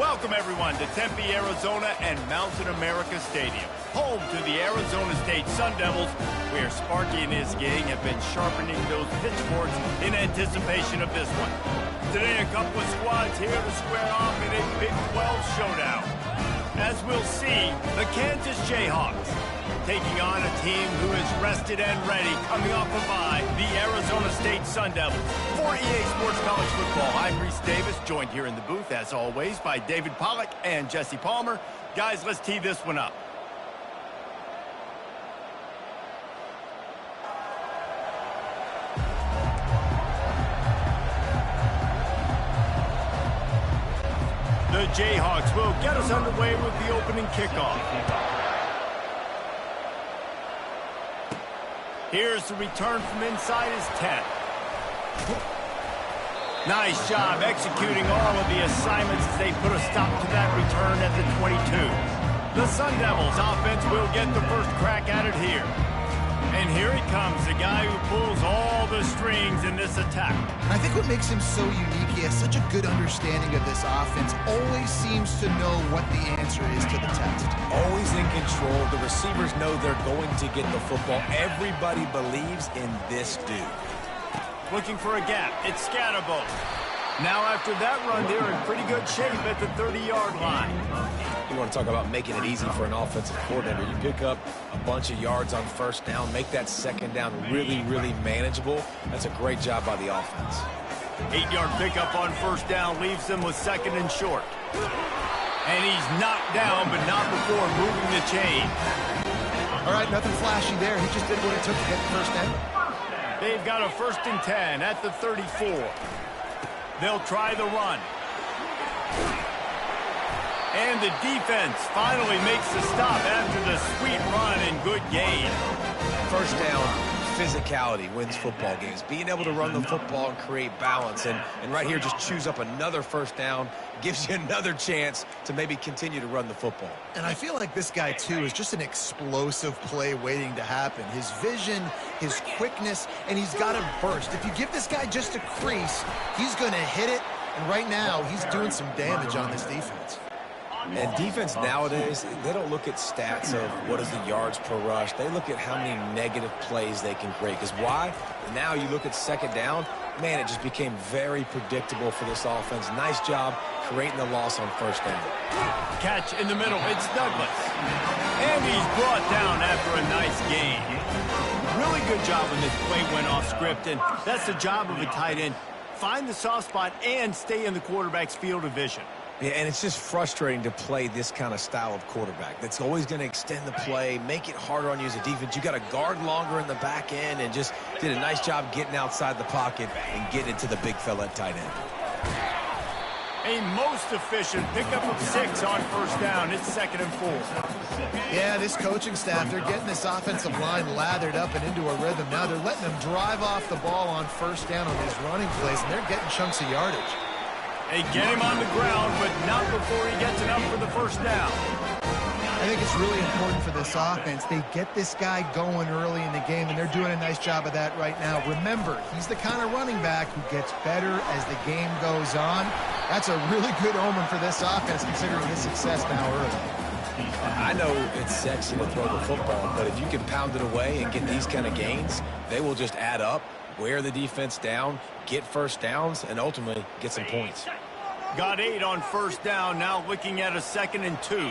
Welcome, everyone, to Tempe, Arizona and Mountain America Stadium, home to the Arizona State Sun Devils, where Sparky and his gang have been sharpening those pitchforks in anticipation of this one. Today, a couple of squads here to square off in a Big 12 showdown. As we'll see, the Kansas Jayhawks taking on a team who is rested and ready, coming off a bye, the Arizona State Sun Devils. For EA Sports College Football, I'm Reese Davis, joined here in the booth, as always, by David Pollack and Jesse Palmer. Guys, let's tee this one up. The Jayhawks will get us underway with the opening kickoff. Here's the return from inside his 10. Nice job executing all of the assignments as they put a stop to that return at the 22. The Sun Devils offense will get the first crack at it here. And here he comes, the guy who pulls all the strings in this attack. I think what makes him so unique, he has such a good understanding of this offense, always seems to know what the answer is to the test. Always in control. The receivers know they're going to get the football. Everybody believes in this dude. Looking for a gap. It's Scatterbo. Now after that run, they're in pretty good shape at the 30-yard line. You want to talk about making it easy for an offensive coordinator. You pick up a bunch of yards on first down, make that second down really, really manageable. That's a great job by the offense. 8-yard pickup on first down leaves them with second and short. And he's knocked down, but not before moving the chain. All right, nothing flashy there. He just did what it took to get the first down. They've got a 1st and 10 at the 34. They'll try the run. And the defense finally makes the stop after the sweet run and good gain. First down, physicality wins football games. Being able to run the football and create balance. And right here, just choose up another first down. Gives you another chance to maybe continue to run the football. And I feel like this guy, too, is just an explosive play waiting to happen. His vision, his quickness, and he's got a burst. If you give this guy just a crease, he's going to hit it. And right now, he's doing some damage on this defense. And defense nowadays, they don't look at stats of what is the yards per rush. They look at how many negative plays they can create. Because why? Now you look at second down, man, it just became very predictable for this offense. Nice job creating the loss on first down. Catch in the middle, it's Douglas. And he's brought down after a nice gain. Really good job when this play went off script, and that's the job of a tight end. Find the soft spot and stay in the quarterback's field of vision. Yeah, and it's just frustrating to play this kind of style of quarterback. That's always going to extend the play, make it harder on you as a defense. You got to guard longer in the back end, and just did a nice job getting outside the pocket and getting it to the big fella at tight end. A most efficient pickup of 6 on first down. It's 2nd and 4. Yeah, this coaching staff, they're getting this offensive line lathered up and into a rhythm. Now they're letting them drive off the ball on first down on these running plays, and they're getting chunks of yardage. They get him on the ground, but not before he gets enough for the first down. I think it's really important for this offense. They get this guy going early in the game, and they're doing a nice job of that right now. Remember, he's the kind of running back who gets better as the game goes on. That's a really good omen for this offense, considering his success now early. I know it's sexy to throw the football, but if you can pound it away and get these kind of gains, they will just add up, wear the defense down, get first downs, and ultimately get some points. Got 8 on first down, now looking at a 2nd and 2.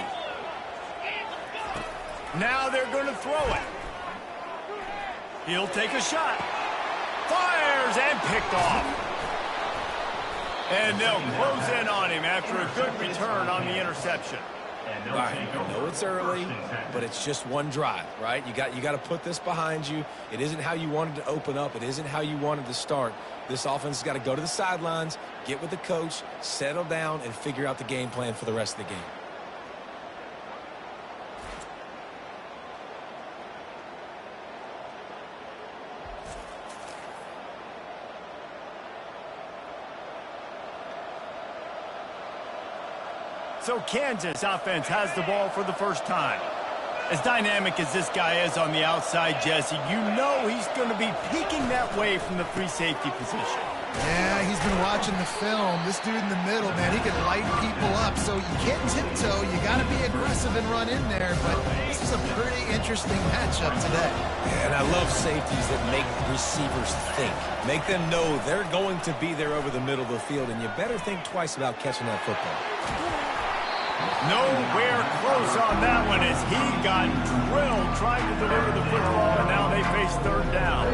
Now they're going to throw it. He'll take a shot. Fires and picked off. And they'll close in on him after a good return on the interception. All right, I know it's early, but it's just one drive, right? You got to put this behind you. It isn't how you wanted to open up. It isn't how you wanted to start. This offense has got to go to the sidelines, get with the coach, settle down, and figure out the game plan for the rest of the game. So Kansas offense has the ball for the first time. As dynamic as this guy is on the outside, Jesse, you know he's going to be peeking that way from the free safety position. Yeah, he's been watching the film. This dude in the middle, man, he can light people up. So you can't tiptoe. You got to be aggressive and run in there. But this is a pretty interesting matchup today. And I love safeties that make receivers think. Make them know they're going to be there over the middle of the field, and you better think twice about catching that football. Nowhere close on that one as he got drilled trying to deliver the football, and now they face third down.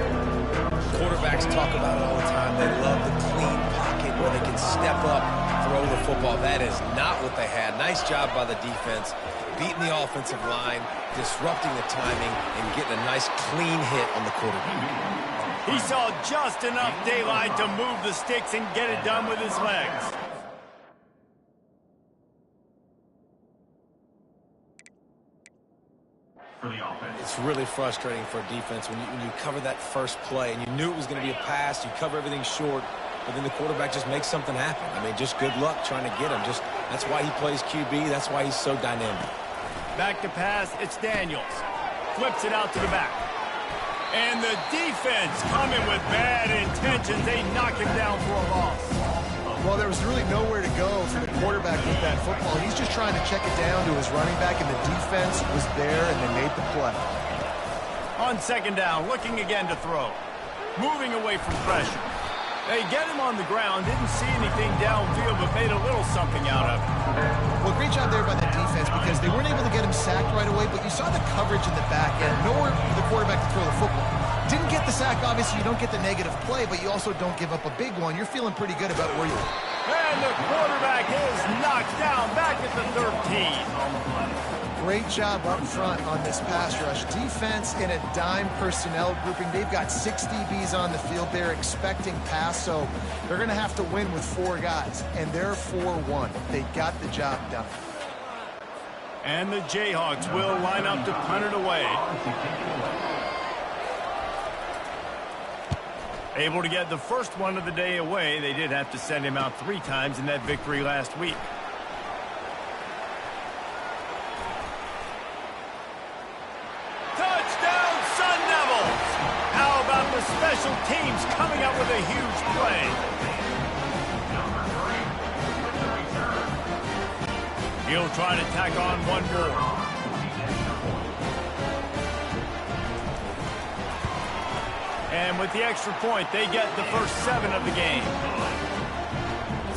Quarterbacks talk about it all the time. They love the clean pocket where they can step up, throw the football. That is not what they had. Nice job by the defense, beating the offensive line, disrupting the timing, and getting a nice clean hit on the quarterback. He saw just enough daylight to move the sticks and get it done with his legs. It's really frustrating for a defense when you cover that first play and you knew it was going to be a pass, you cover everything short, but then the quarterback just makes something happen. I mean, just good luck trying to get him. That's why he plays QB. That's why he's so dynamic. Back to pass, it's Daniels. Flips it out to the back. And the defense coming with bad intentions. They knock him down for a loss. Well, there was really nowhere to go for the quarterback with that football. He's just trying to check it down to his running back, and the defense was there, and they made the play. On second down, looking again to throw. Moving away from pressure. They get him on the ground, didn't see anything downfield, but made a little something out of it. Well, great job there by the defense because they weren't able to get him sacked right away, but you saw the coverage in the back end. Nowhere for the quarterback to throw the football. Didn't get the sack, obviously. You don't get the negative play, but you also don't give up a big one. You're feeling pretty good about where you are. And the quarterback is knocked down back at the 13. Great job up front on this pass rush. Defense in a dime personnel grouping. They've got 6 DBs on the field. They're expecting pass, so they're going to have to win with 4 guys, and they're 4-1. They got the job done. And the Jayhawks will line up to punt it away. Able to get the first one of the day away. They did have to send him out 3 times in that victory last week. Touchdown, Sun Devils! How about the special teams coming up with a huge play? He'll try to tack on one more. And with the extra point, they get the first 7 of the game.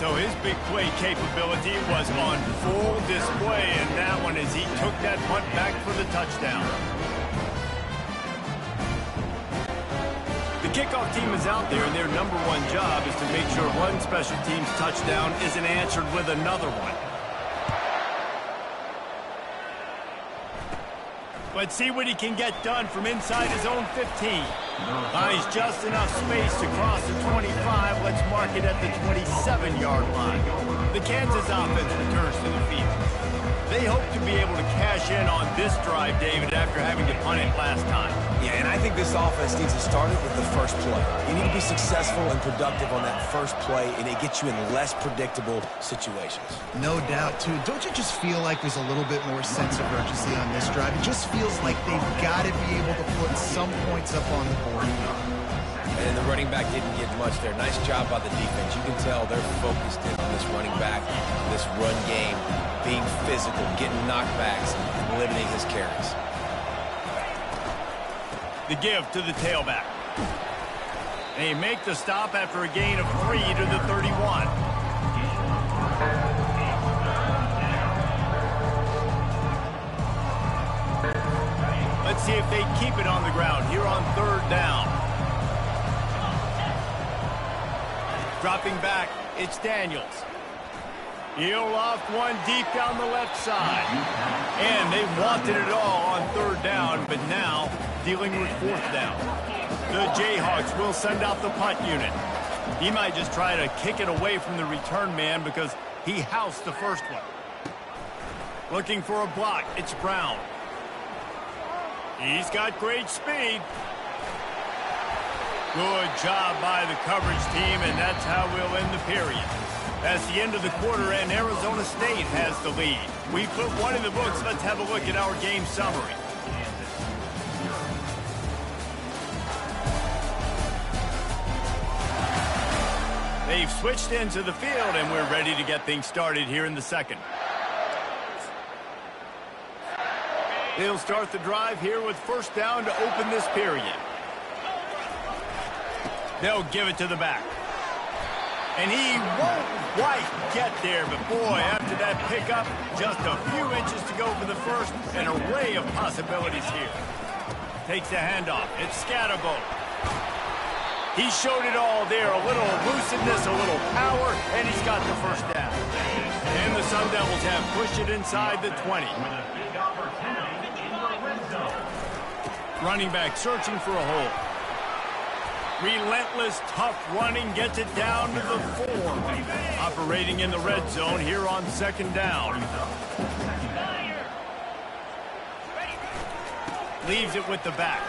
So his big play capability was on full display in that one as he took that punt back for the touchdown. The kickoff team is out there, and their #1 job is to make sure one special teams touchdown isn't answered with another one. Let's see what he can get done from inside his own 15. Buys just enough space to cross the 25. Let's mark it at the 27-yard line. The Kansas offense returns to the field. They hope to be able to cash in on this drive, David, after having to punt it last time. Yeah, and I think this offense needs to start it with the first play. You need to be successful and productive on that first play, and it gets you in less predictable situations. No doubt, too. Don't you just feel like there's a little bit more sense of urgency on this drive? It just feels like they've got to be able to put some points up on the board. And the running back didn't get much there. Nice job by the defense. You can tell they're focused in on this running back, this run game, being physical, getting knockbacks, and limiting his carries. The give to the tailback. They make the stop after a gain of 3 to the 31. Let's see if they keep it on the ground here on 3rd down. Dropping back, it's Daniels. He'll loft one deep down the left side. And they wanted it all on 3rd down, but now dealing with 4th down. The Jayhawks will send out the punt unit. He might just try to kick it away from the return man because he housed the first one. Looking for a block, it's Brown. He's got great speed. Good job by the coverage team, and that's how we'll end the period. That's the end of the quarter, and Arizona State has the lead. We put one in the books. Let's have a look at our game summary. They've switched into the field, and we're ready to get things started here in the second. They'll start the drive here with first down to open this period. They'll give it to the back. And he won't quite get there, but boy, after that pickup, just a few inches to go for the first. An array of possibilities here. Takes the handoff. It's Scatterbo. He showed it all there. A little elusiveness, a little power, and he's got the first down. And the Sun Devils have pushed it inside the 20. Running back searching for a hole. Relentless, tough running, gets it down to the 4. Operating in the red zone here on second down. Leaves it with the back.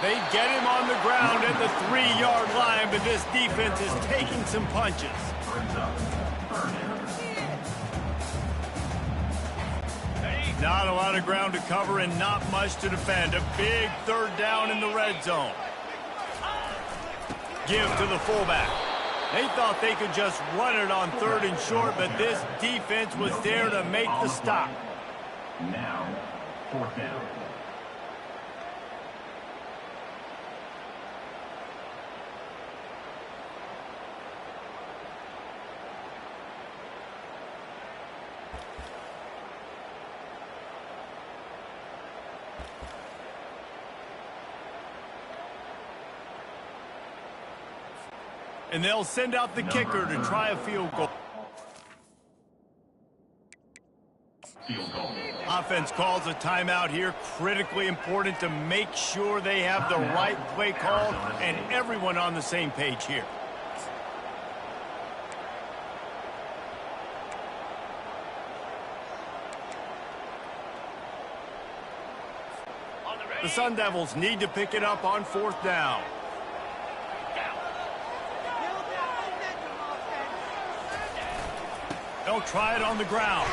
They get him on the ground at the 3-yard line, but this defense is taking some punches. Not a lot of ground to cover and not much to defend. A big third down in the red zone. Give to the fullback. They thought they could just run it on 3rd and short, but this defense was there to make the stop. Now, 4th down. And they'll send out the kicker to try a field goal. Offense calls a timeout here. Critically important to make sure they have the right play call and everyone on the same page here. The Sun Devils need to pick it up on 4th down. They'll try it on the ground.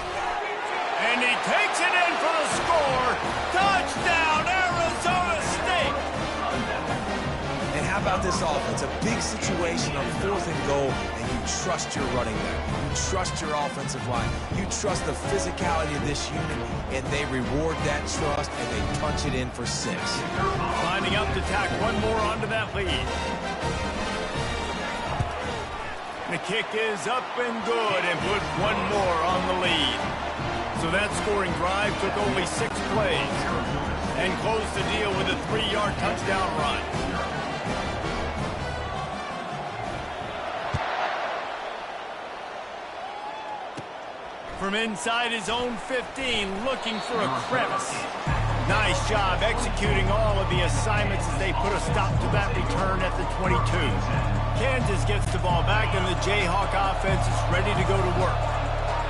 And he takes it in for the score. Touchdown, Arizona State. And how about this offense? A big situation on 4th and goal, and you trust your running back. You trust your offensive line. You trust the physicality of this unit, and they reward that trust, and they punch it in for 6. Lining up to tack one more onto that lead. The kick is up and good, and put one more on the lead. So that scoring drive took only 6 plays and closed the deal with a 3-yard touchdown run. From inside his own 15, looking for a crevice. Nice job executing all of the assignments as they put a stop to that return at the 22. Kansas gets the ball back, and the Jayhawk offense is ready to go to work.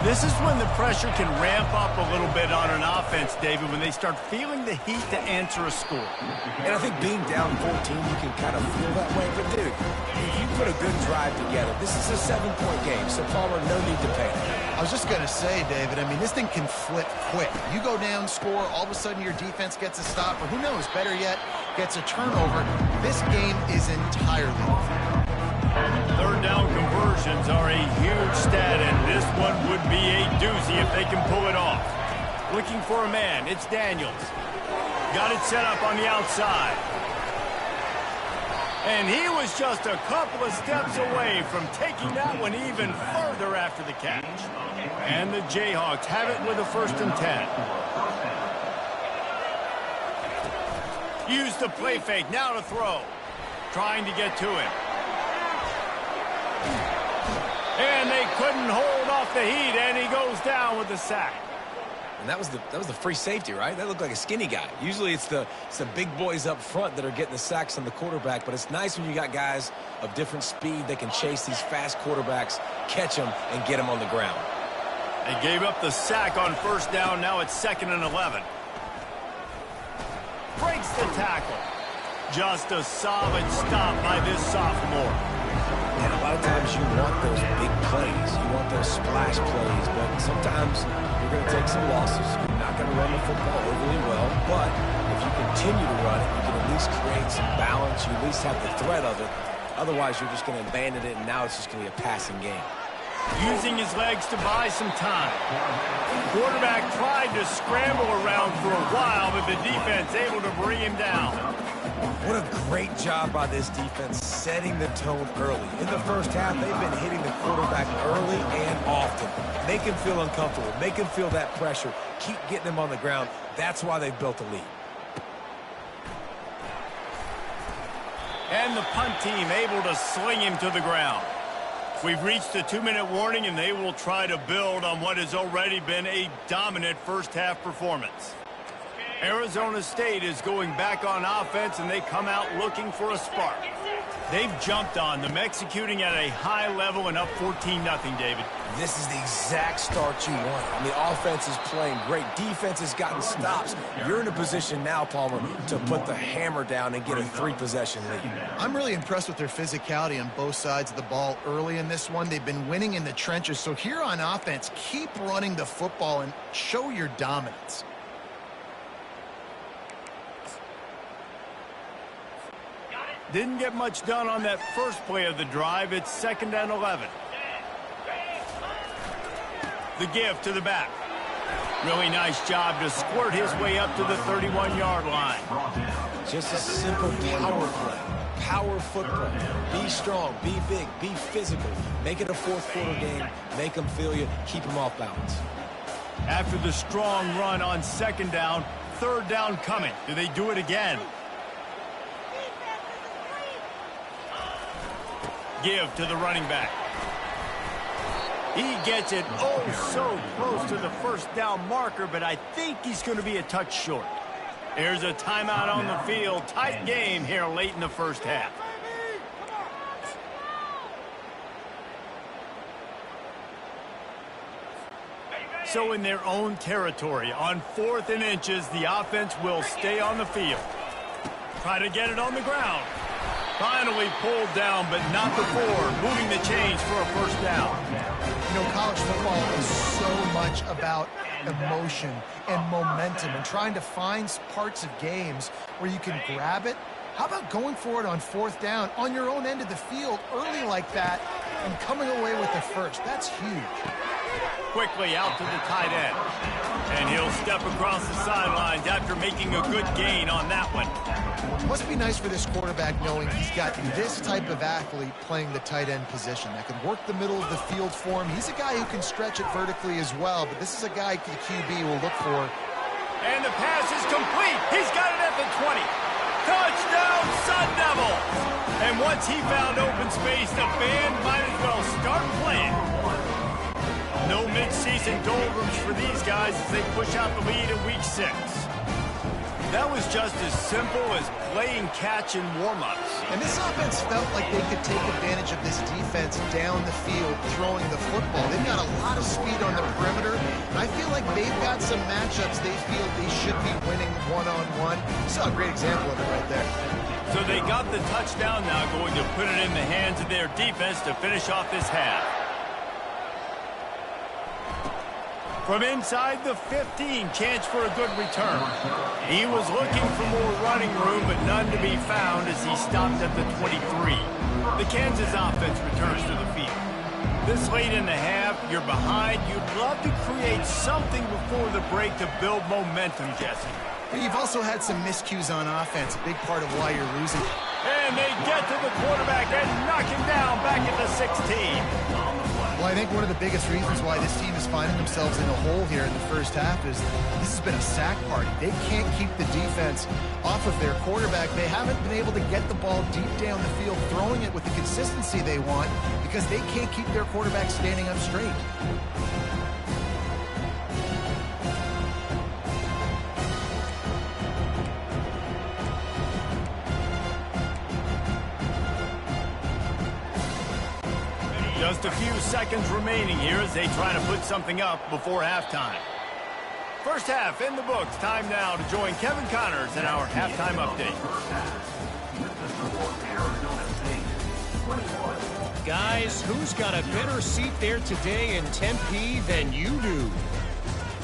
This is when the pressure can ramp up a little bit on an offense, David, when they start feeling the heat to answer a score. And I think being down 14, you can kind of feel that way. But, dude, if you put a good drive together, this is a 7-point game, so Palmer, no need to panic. I was just going to say, David, I mean, this thing can flip quick. You go down, score, all of a sudden your defense gets a stop, or who knows, better yet, gets a turnover. This game is entirely different. Third down conversions are a huge stat, and this one would be a doozy if they can pull it off. Looking for a man, it's Daniels. Got it set up on the outside. And he was just a couple of steps away from taking that one even further after the catch. And the Jayhawks have it with a 1st and 10. Use the play fake, now to throw. Trying to get to him. And they couldn't hold off the heat, and he goes down with the sack. And that was the free safety, right? That looked like a skinny guy. Usually it's the big boys up front that are getting the sacks on the quarterback, but it's nice when you got guys of different speed that can chase these fast quarterbacks, catch them, and get them on the ground. They gave up the sack on 1st down. Now it's 2nd and 11. Breaks the tackle. Just a solid stop by this sophomore. And a lot of times you want those big plays. You want those splash plays, but sometimes you're going to take some losses. You're not going to run the football overly well, but if you continue to run it, you can at least create some balance. You at least have the threat of it Otherwise, you're just going to abandon it, and now it's just going to be a passing game. Using his legs to buy some time. Quarterback tried to scramble around for a while, but the defense able to bring him down. What a great job by this defense setting the tone early. In the first half, they've been hitting the quarterback early and often. Make him feel uncomfortable. Make him feel that pressure. Keep getting him on the ground. That's why they've built a lead. And the punt team able to sling him to the ground. We've reached the 2-minute warning, and they will try to build on what has already been a dominant first-half performance. Arizona State is going back on offense, and they come out looking for a spark. They've jumped on them, executing at a high level and up 14-0, David. This is the exact start you want. I mean, offense is playing great. Defense has gotten stops. You're in a position now, Palmer, to put the hammer down and get a 3-possession lead. I'm really impressed with their physicality on both sides of the ball early in this one. They've been winning in the trenches. So here on offense, keep running the football and show your dominance. Didn't get much done on that first play of the drive. It's 2nd and 11. The give to the back. Really nice job to squirt his way up to the 31-yard line. Just a simple power play. Power football. Be strong, be big, be physical. Make it a fourth-quarter game. Make them feel you. Keep them off balance. After the strong run on 2nd down, 3rd down coming. Do they do it again? Give to the running back. He gets it so close to the first down marker, but I think he's going to be a touch short. There's a timeout on the field. Tight game here late in the first half. So in their own territory, on 4th and inches, the offense will stay on the field. Try to get it on the ground. Finally pulled down, but not before. Moving the chains for a first down. You know, college football is so much about emotion and momentum and trying to find parts of games where you can grab it. How about going for it on 4th down on your own end of the field early like that and coming away with the first? That's huge. Quickly out to the tight end. And he'll step across the sidelines after making a good gain on that one. Must be nice for this quarterback knowing he's got this type of athlete playing the tight end position that can work the middle of the field for him. He's a guy who can stretch it vertically as well, but this is a guy the QB will look for. And the pass is complete. He's got it at the 20. Touchdown, Sun Devils! And once he found open space, the band might as well start playing. No mid-season doldrums for these guys as they push out the lead in Week 6. That was just as simple as playing catch in warm-ups. And this offense felt like they could take advantage of this defense down the field throwing the football. They've got a lot of speed on the perimeter, and I feel like they've got some matchups they feel they should be winning one-on-one. Saw a great example of it right there. So they got the touchdown, now going to put it in the hands of their defense to finish off this half. From inside the 15, chance for a good return. He was looking for more running room, but none to be found as he stopped at the 23. The Kansas offense returns to the field. This late in the half, you're behind. You'd love to create something before the break to build momentum, Jesse. But you've also had some miscues on offense, a big part of why you're losing. And they get to the quarterback and knock him down back at the 16. Well, I think one of the biggest reasons why this team is finding themselves in a hole here in the first half is this has been a sack party. They can't keep the defense off of their quarterback. They haven't been able to get the ball deep down the field, throwing it with the consistency they want because they can't keep their quarterback standing up straight. Just a few seconds remaining here as they try to put something up before halftime. First half in the books. Time now to join Kevin Connors in our halftime update. Guys, who's got a better seat there today in Tempe than you do?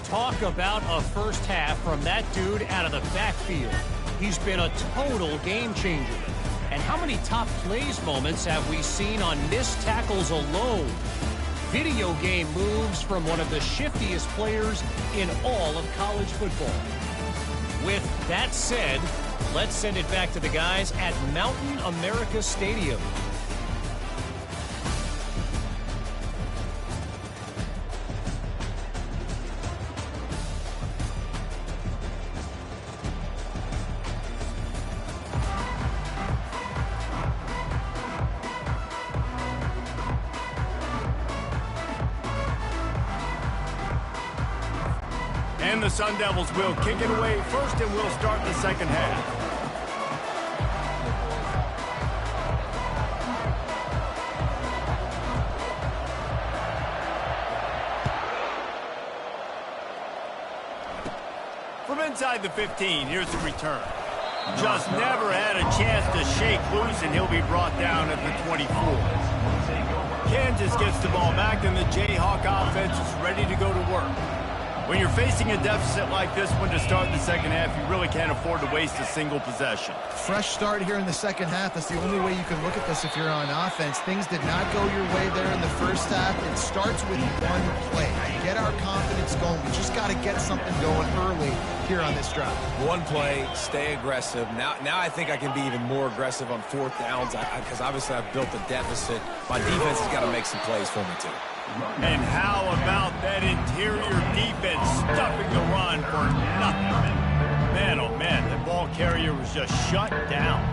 Talk about a first half from that dude out of the backfield. He's been a total game changer. And how many top plays moments have we seen on missed tackles alone? Video game moves from one of the shiftiest players in all of college football. With that said, let's send it back to the guys at Mountain America Stadium. And the Sun Devils will kick it away first, and we'll start the second half. From inside the 15, here's the return. Just never had a chance to shake loose, and he'll be brought down at the 24. Kansas gets the ball back, and the Jayhawk offense is ready to go to work. When you're facing a deficit like this one to start the second half, you really can't afford to waste a single possession. Fresh start here in the second half. That's the only way you can look at this if you're on offense. Things did not go your way there in the first half. It starts with one play. Get our confidence going. We just got to get something going early here on this drive. One play, stay aggressive. Now I think I can be even more aggressive on fourth downs because obviously I've built a deficit. My defense has got to make some plays for me too. And how about that interior defense stuffing the run for nothing? Man, oh man, the ball carrier was just shut down.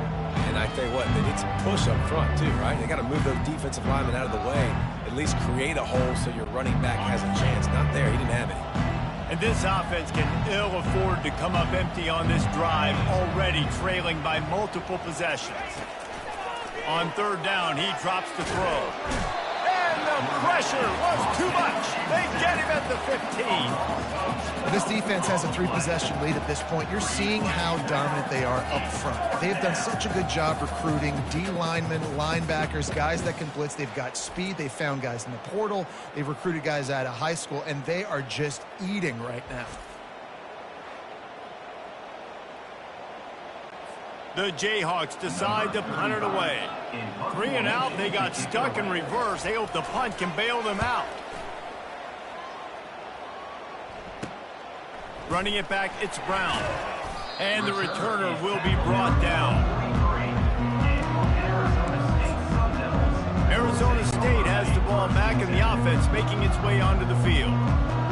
And I tell you what, they need some push up front too, right? They got to move those defensive linemen out of the way, at least create a hole so your running back has a chance. Not there, he didn't have any. And this offense can ill afford to come up empty on this drive, already trailing by multiple possessions. On third down, he drops to throw. The pressure was too much. They get him at the 15. This defense has a 3-possession lead at this point. You're seeing how dominant they are up front. They've done such a good job recruiting D-linemen, linebackers, guys that can blitz. They've got speed. They've found guys in the portal. They've recruited guys out of high school, and they are just eating right now. The Jayhawks decide to punt it away. 3 and out, they got stuck in reverse. They hope the punt can bail them out. Running it back, it's Brown. And the returner will be brought down. Arizona State has the ball back in the offense, making its way onto the field.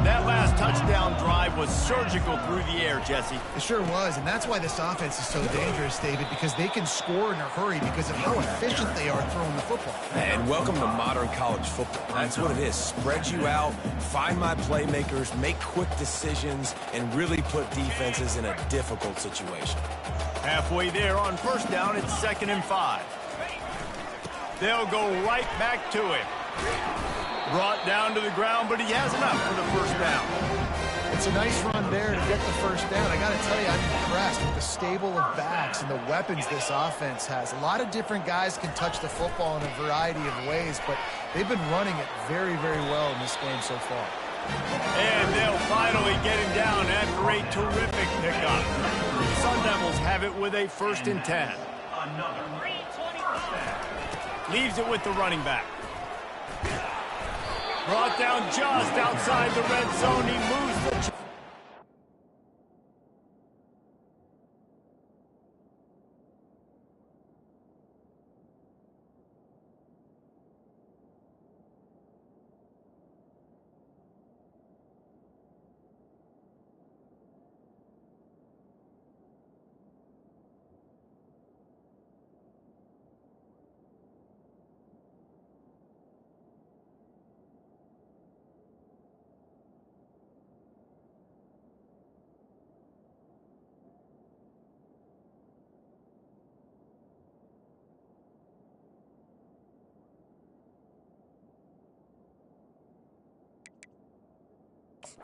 That last touchdown drive was surgical through the air, Jesse. It sure was, and that's why this offense is so dangerous, David, because they can score in a hurry because of how efficient they are throwing the football. And welcome to modern college football. That's what it is. Spread you out, find my playmakers, make quick decisions, and really put defenses in a difficult situation. Halfway there on first down, it's 2nd and 5. They'll go right back to him. Brought down to the ground, but he has enough for the first down. It's a nice run there to get the first down. I got to tell you, I'm impressed with the stable of backs and the weapons this offense has. A lot of different guys can touch the football in a variety of ways, but they've been running it very, very well in this game so far. And they'll finally get him down after a terrific pickup. The Sun Devils have it with a 1st and 10. Leaves it with the running back. Brought down just outside the red zone. He moves the...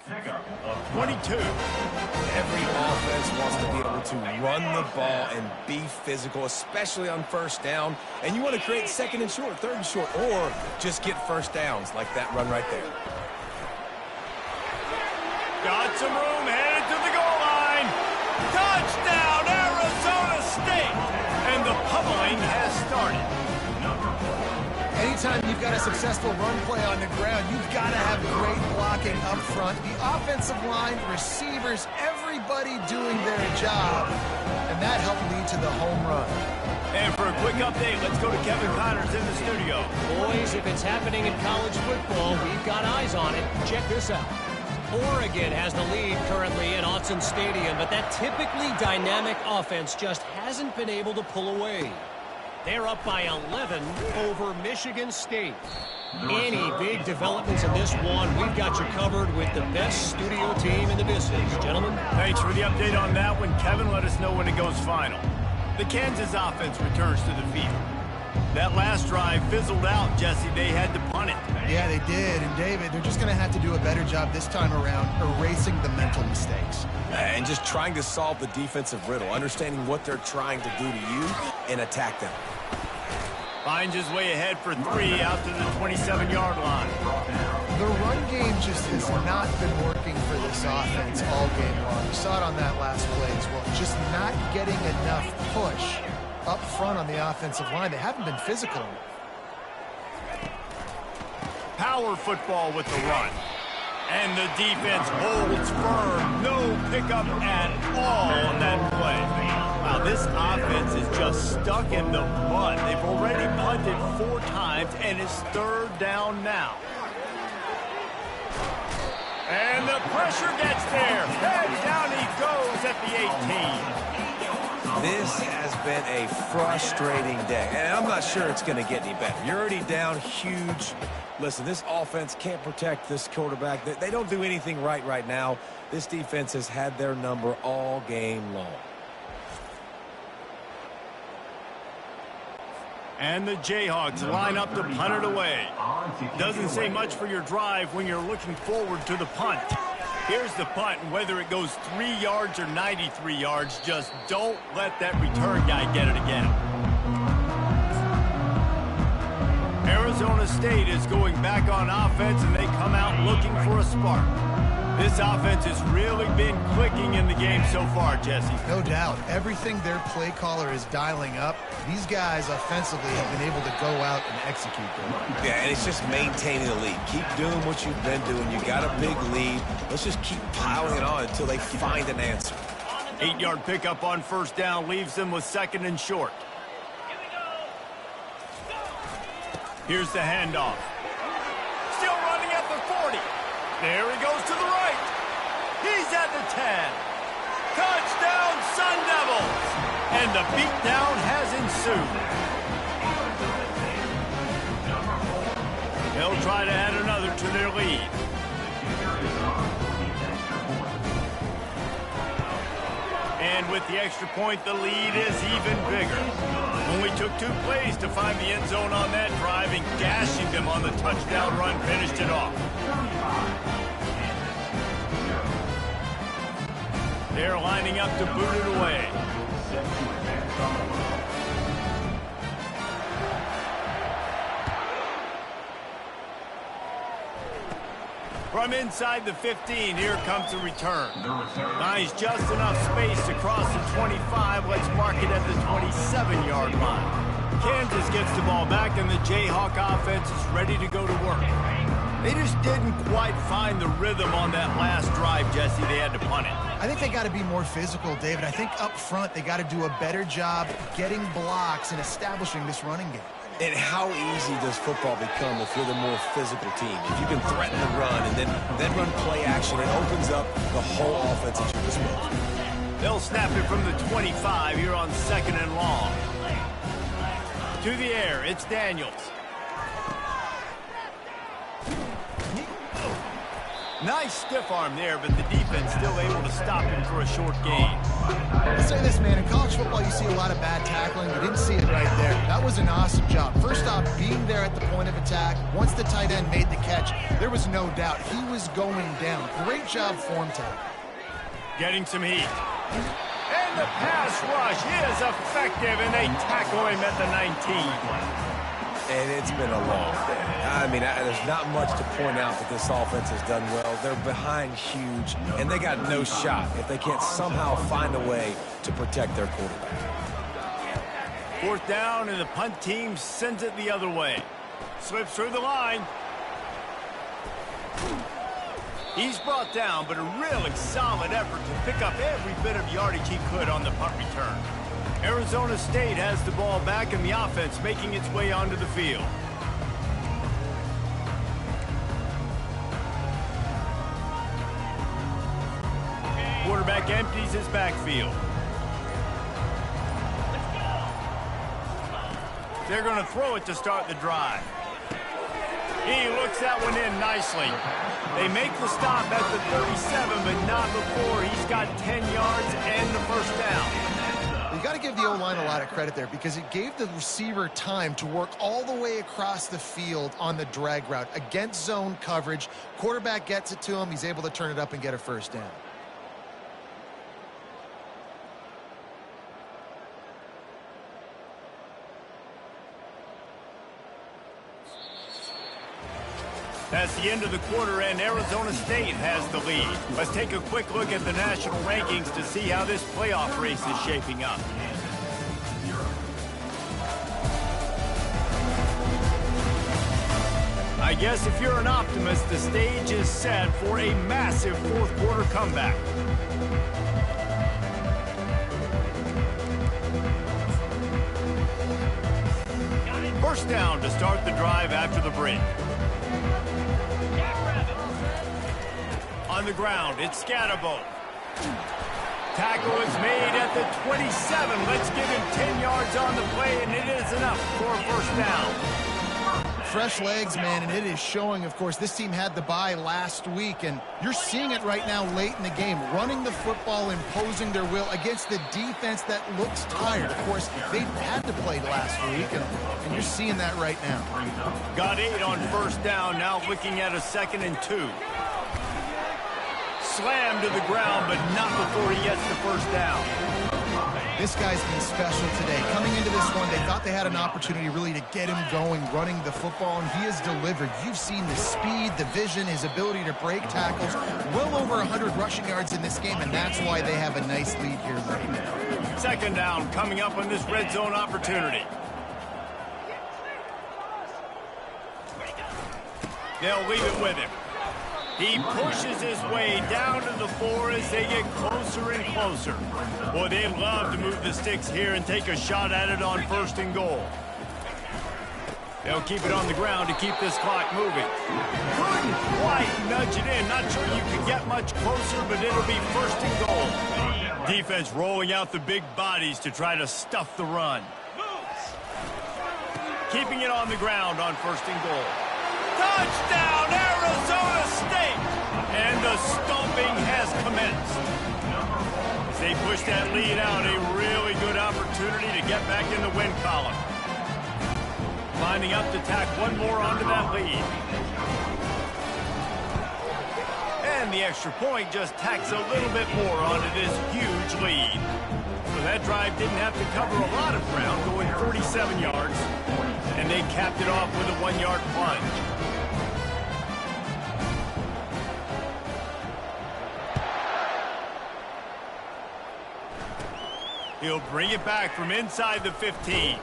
Pickup of 22. Every offense wants to be able to run the ball and be physical, especially on first down. And you want to create 2nd and short, 3rd and short, or just get first downs like that run right there. Got some room, headed to the goal line. Touchdown, Arizona State. And the pummeling has anytime you've got a successful run play on the ground, you've got to have great blocking up front. The offensive line, receivers, everybody doing their job, and that helped lead to the home run. And for a quick update, let's go to Kevin Connors in the studio. Boys, if it's happening in college football, we've got eyes on it. Check this out. Oregon has the lead currently at Autzen Stadium, but that typically dynamic offense just hasn't been able to pull away. They're up by 11 over Michigan State. Any big developments in this one, we've got you covered with the best studio team in the business. Gentlemen. Thanks for the update on that one. Kevin, let us know when it goes final. The Kansas offense returns to the field. That last drive fizzled out, Jesse. They had to punt it. Yeah, they did. And, David, they're just going to have to do a better job this time around erasing the mental mistakes. And just trying to solve the defensive riddle, understanding what they're trying to do to you and attack them. Finds his way ahead for 3 out to the 27-yard line. The run game just has not been working for this offense all game long. You saw it on that last play as well. Just not getting enough push up front on the offensive line. They haven't been physical. Power football with the run. And the defense holds firm. No pickup at all on that play. Wow, this offense is just stuck in the mud. They've already punted 4 times, and it's 3rd down now. And the pressure gets there. And down he goes at the 18. This has been a frustrating day, and I'm not sure it's going to get any better. You're already down huge. Listen, this offense can't protect this quarterback. They don't do anything right now. This defense has had their number all game long. And the Jayhawks line up to punt it away. Doesn't say much for your drive when you're looking forward to the punt. Here's the punt, and whether it goes 3 yards or 93 yards, just don't let that return guy get it again. Arizona State is going back on offense, and they come out looking for a spark. This offense has really been clicking in the game so far, Jesse. No doubt. Everything their play caller is dialing up, these guys offensively have been able to go out and execute them. Yeah, and it's just maintaining the lead. Keep doing what you've been doing. You got a big lead. Let's just keep piling it on until they find an answer. 8-yard pickup on 1st down leaves them with 2nd and short. Here's the handoff. Still running at the 40. There he goes to the right. He's at the 10. Touchdown, Sun Devils. And the beatdown has ensued. They'll try to add another to their lead. And with the extra point, the lead is even bigger. Only took 2 plays to find the end zone on that drive, and gashing them on the touchdown run finished it off. They're lining up to boot it away. From inside the 15, here comes the return. Nice, just enough space to cross the 25. Let's mark it at the 27-yard line. Kansas gets the ball back, and the Jayhawk offense is ready to go to work. They just didn't quite find the rhythm on that last drive, Jesse. They had to punt it. I think they got to be more physical, David. I think up front they got to do a better job getting blocks and establishing this running game. And how easy does football become if you're the more physical team? If you can threaten the run and then run play action, it opens up the whole offense at your disposal. They'll snap it from the 25 here on 2nd and long. To the air, it's Daniels. Nice stiff arm there, but the defense still able to stop him for a short gain. I'll say this, man. In college football, you see a lot of bad tackling. You didn't see it right there. That was an awesome job. First off, being there at the point of attack. Once the tight end made the catch, there was no doubt he was going down. Great job form tackle. Getting some heat. And the pass rush is effective, and they tackle him at the 19. And it's been a long day. I mean, there's not much to point out that this offense has done well. They're behind huge, and they got no shot if they can't somehow find a way to protect their quarterback. 4th down, and the punt team sends it the other way. Slips through the line. He's brought down, but a really solid effort to pick up every bit of yardage he could on the punt return. Arizona State has the ball back in the offense, making its way onto the field. Quarterback empties his backfield. They're going to throw it to start the drive. He looks that one in nicely. They make the stop at the 37, but not before he's got 10 yards and the first down. You got to give the O-line a lot of credit there because it gave the receiver time to work all the way across the field on the drag route against zone coverage. Quarterback gets it to him. He's able to turn it up and get a first down. That's the end of the quarter, and Arizona State has the lead. Let's take a quick look at the national rankings to see how this playoff race is shaping up. I guess if you're an optimist, the stage is set for a massive fourth quarter comeback. First down to start the drive after the break. On the ground, it's Scatterbo. Tackle is made at the 27. Let's give him 10 yards on the play, and it is enough for a first down. Fresh legs, man, and it is showing, of course, this team had the bye last week, and you're seeing it right now late in the game, running the football, imposing their will against the defense that looks tired. Of course, they had to play last week, and you're seeing that right now. Got 8 on first down, now looking at a 2nd and 2. Slammed to the ground, but not before he gets the first down. This guy's been special today. Coming into this one, they thought they had an opportunity really to get him going, running the football, and he has delivered. You've seen the speed, the vision, his ability to break tackles. Well over 100 rushing yards in this game, and that's why they have a nice lead here right now. Second down coming up on this red zone opportunity. They'll leave it with him. He pushes his way down to the 4 as they get closer and closer. Boy, they love to move the sticks here and take a shot at it on 1st and goal. They'll keep it on the ground to keep this clock moving. Couldn't quite nudge it in. Not sure you could get much closer, but it'll be 1st and goal. Defense rolling out the big bodies to try to stuff the run. Keeping it on the ground on 1st and goal. Touchdown, Arizona State! And the stomping has commenced. As they push that lead out, a really good opportunity to get back in the win column. Lining up to tack one more onto that lead. And the extra point just tacks a little bit more onto this huge lead. So that drive didn't have to cover a lot of ground, going 47 yards. And they capped it off with a 1-yard plunge. He'll bring it back from inside the 15.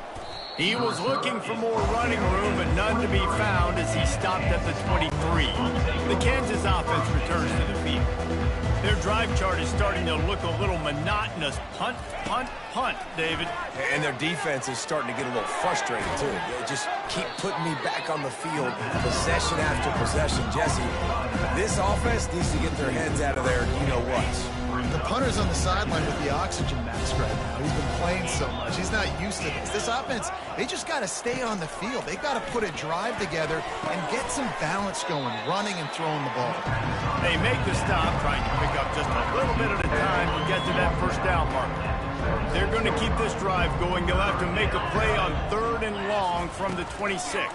He was looking for more running room, but none to be found as he stopped at the 23. The Kansas offense returns to the field. Their drive chart is starting to look a little monotonous. Punt, punt, punt, David. And their defense is starting to get a little frustrated, too. They just keep putting me back on the field, possession after possession. Jesse, this offense needs to get their heads out of there, you-know-what. The punter's on the sideline with the oxygen mask right now. He's been playing so much. He's not used to this. This offense, they just got to stay on the field. They've got to put a drive together and get some balance going, running and throwing the ball. They make the stop, trying to pick up just a little bit at a time to get to that first down marker. They're going to keep this drive going. They'll have to make a play on 3rd and long from the 26.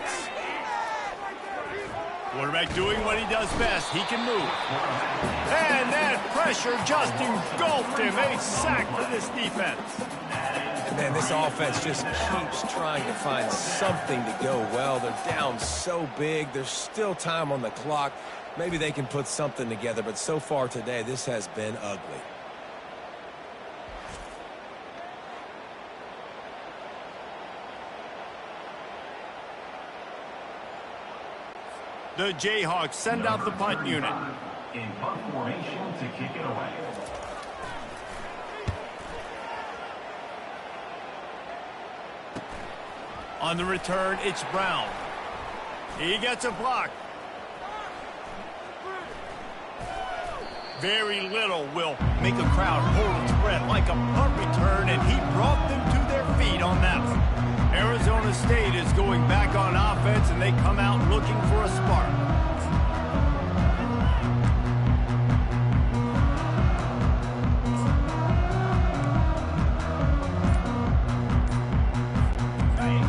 Quarterback doing what he does best. He can move. And that pressure just engulfed him. A sack for this defense. And man, this offense just keeps trying to find something to go well. They're down so big. There's still time on the clock. Maybe they can put something together, but so far today, this has been ugly. The Jayhawks send out the punt unit. In punt formation to kick it away. On the return, it's Brown. He gets a block. Very little will make a crowd hold its breath like a punt return, and he brought them to their feet on that one. Arizona State is going back on offense, and they come out looking for a spark.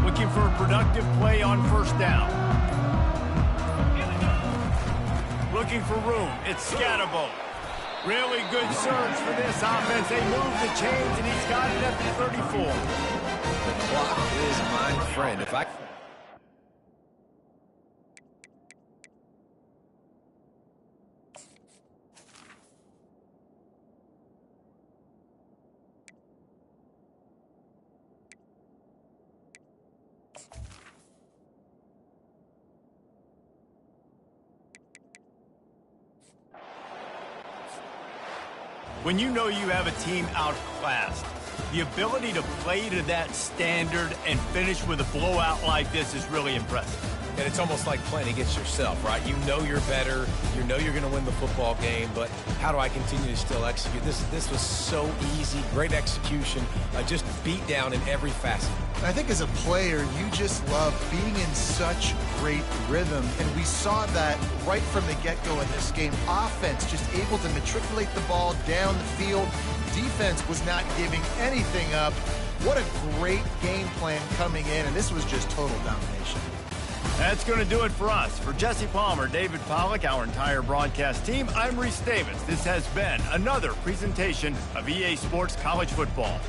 Looking for a productive play on first down. Looking for room. It's Scatterbo. Really good surge for this offense. They move the chains, and he's got it at the 34. The clock is my friend. If I... When you know you have a team outclassed, the ability to play to that standard and finish with a blowout like this is really impressive. And it's almost like playing against yourself, right? You know you're better. You know you're going to win the football game, but how do I continue to still execute? This was so easy. Great execution. Just beat down in every facet. I think as a player, you just love being in such great rhythm, and we saw that right from the get-go in this game. Offense just able to matriculate the ball down the field. Defense was not giving anything up. What a great game plan coming in, and this was just total domination. That's going to do it for us. For Jesse Palmer, David Pollack, our entire broadcast team, I'm Reese Davis. This has been another presentation of EA Sports College Football.